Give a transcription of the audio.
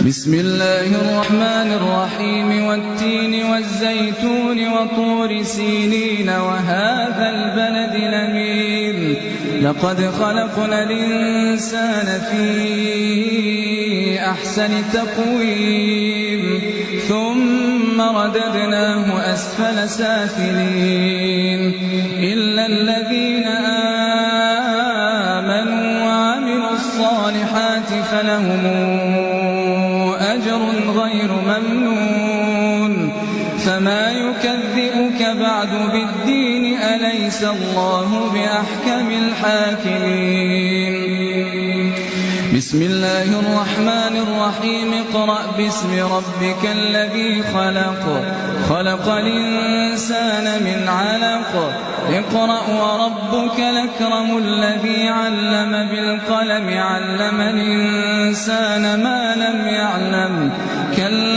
بسم الله الرحمن الرحيم والتين والزيتون وطور سينين وهذا البلد الأمين لقد خلقنا الإنسان في أحسن تقويم ثم رددناه أسفل سافلين إلا الذين آمنوا وعملوا الصالحات فلهم أجر غير ممنون فما يكذبك بعد بالدين أليس الله بأحكم الحاكمين بسم الله الرحمن الرحيم اقرأ باسم ربك الذي خلق الإنسان من علق اقرأ وربك الأكرم الذي علم بالقلم علم الإنسان ما لم يعلم كلا